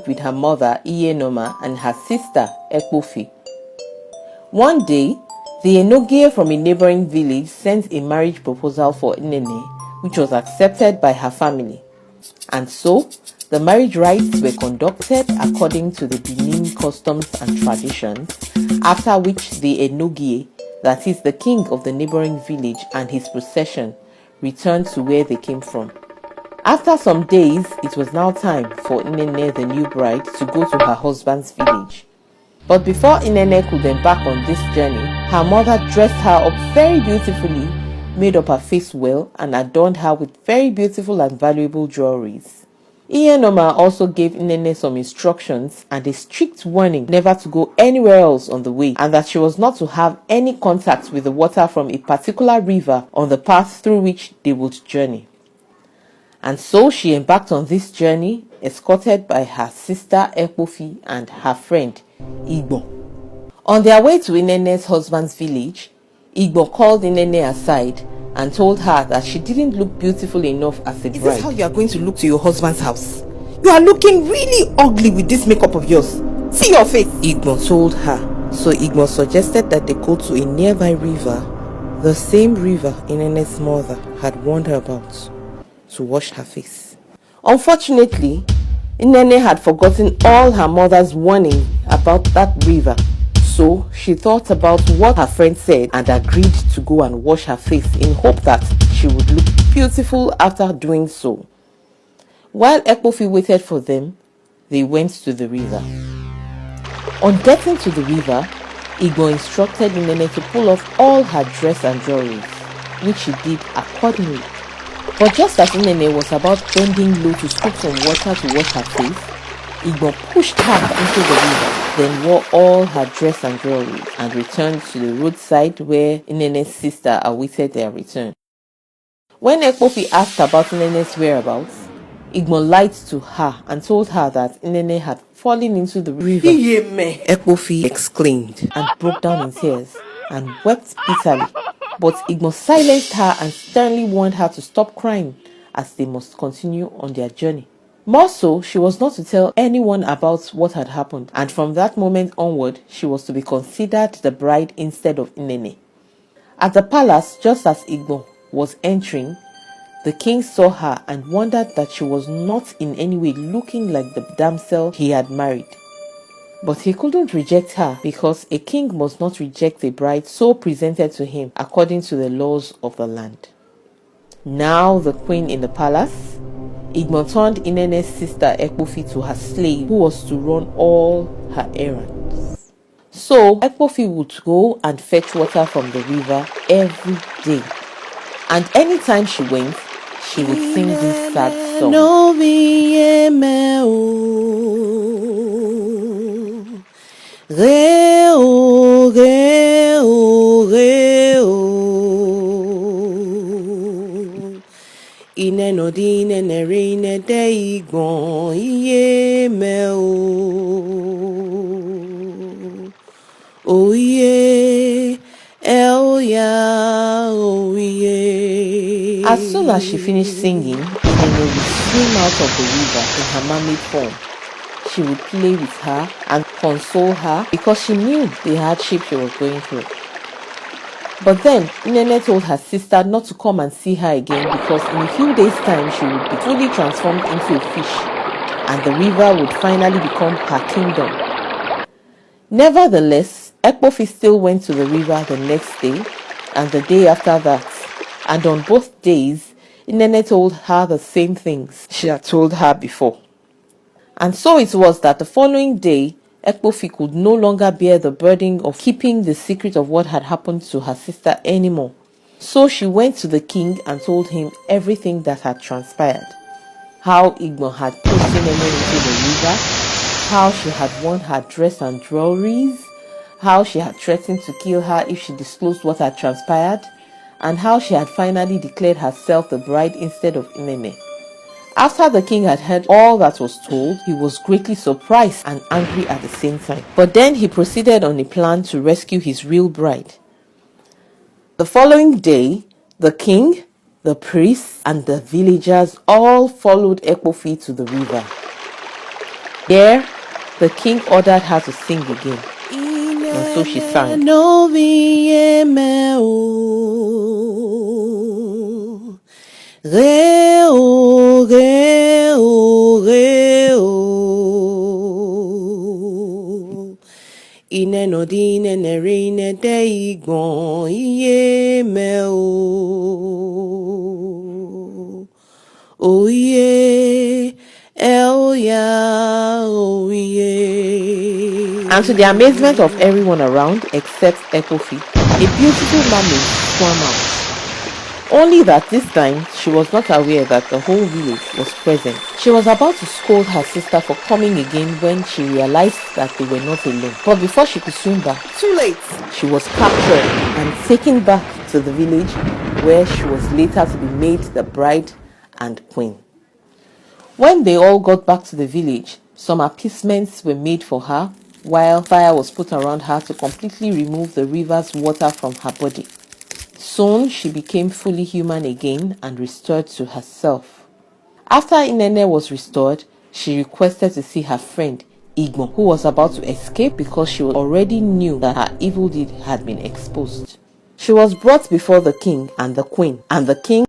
with her mother Iyenoma and her sister Ekpofi. One day, the Enogie from a neighboring village sent a marriage proposal for Inene, which was accepted by her family. And so, the marriage rites were conducted according to the Benin customs and traditions, after which the Enogie, that is the king of the neighboring village, and his procession returned to where they came from. After some days, it was now time for Inene, the new bride, to go to her husband's village. But before Inene could embark on this journey, her mother dressed her up very beautifully, made up her face well, and adorned her with very beautiful and valuable jewelries. Iyenoma also gave Inene some instructions and a strict warning never to go anywhere else on the way, and that she was not to have any contact with the water from a particular river on the path through which they would journey. And so she embarked on this journey, escorted by her sister Ekpofi and her friend Igbo. On their way to Inene's husband's village, Igbo called Inene aside and told her that she didn't look beautiful enough as a bride. Is this how you are going to look to your husband's house? You are looking really ugly with this makeup of yours. See your face, Igbo told her. So Igbo suggested that they go to a nearby river, the same river Inene's mother had warned her about, to wash her face. Unfortunately, Inene had forgotten all her mother's warning about that river, so she thought about what her friend said and agreed to go and wash her face in hope that she would look beautiful after doing so. While Ekpofi waited for them, they went to the river. On getting to the river, Igbo instructed Inene to pull off all her dress and jewelries, which she did accordingly. But just as Inene was about bending low to scoop some water to wash her face, Igbo pushed her into the river, then wore all her dress and jewelry and returned to the roadside where Inene's sister awaited their return. When Ekpofi asked about Inene's whereabouts, Igbo lied to her and told her that Inene had fallen into the river. Ekpofi exclaimed and broke down in tears and wept bitterly. But Igbo silenced her and sternly warned her to stop crying as they must continue on their journey. More so, she was not to tell anyone about what had happened, and from that moment onward, she was to be considered the bride instead of Inene. At the palace, just as Igbo was entering, the king saw her and wondered that she was not in any way looking like the damsel he had married. But he couldn't reject her because a king must not reject a bride so presented to him according to the laws of the land. Now the queen in the palace, Igbo turned Inene's sister Ekpofi to her slave who was to run all her errands. So Ekpofi would go and fetch water from the river every day. And anytime she went, she would sing this sad song. Re-o, re-o, re-o. Ine no di ine ne re ine de igbon iye me o ye el ya o ye. As soon as she finished singing, Inene would swim out of the river in her mermaid form. She would play with her and console her because she knew the hardship she was going through. But then, Inene told her sister not to come and see her again because in a few days' time she would be fully transformed into a fish and the river would finally become her kingdom. Nevertheless, Ekpofi still went to the river the next day and the day after that, and on both days, Inene told her the same things she had told her before. And so it was that the following day, Ekpofi could no longer bear the burden of keeping the secret of what had happened to her sister anymore. So she went to the king and told him everything that had transpired. How Igbo had pushed Inene into the river, how she had worn her dress and jewelries, how she had threatened to kill her if she disclosed what had transpired, and how she had finally declared herself the bride instead of Inene. After the king had heard all that was told, he was greatly surprised and angry at the same time. But then he proceeded on a plan to rescue his real bride. The following day, the king, the priests, and the villagers all followed Ekpofi to the river. There, the king ordered her to sing again. And so she sang. Ine no di ine ne re ine de igbon iye me o. Oye, ya, oye. And to the amazement of everyone around except Ekofi, a beautiful mermaid swam out. Only that this time, she was not aware that the whole village was present. She was about to scold her sister for coming again when she realized that they were not alone. But before she could swim back, too late. She was captured and taken back to the village, where she was later to be made the bride and queen. When they all got back to the village, some appeasements were made for her, while fire was put around her to completely remove the river's water from her body. Soon she became fully human again and restored to herself. After Inene was restored, she requested to see her friend Igbon, who was about to escape because she already knew that her evil deed had been exposed. She was brought before the king and the queen, and the king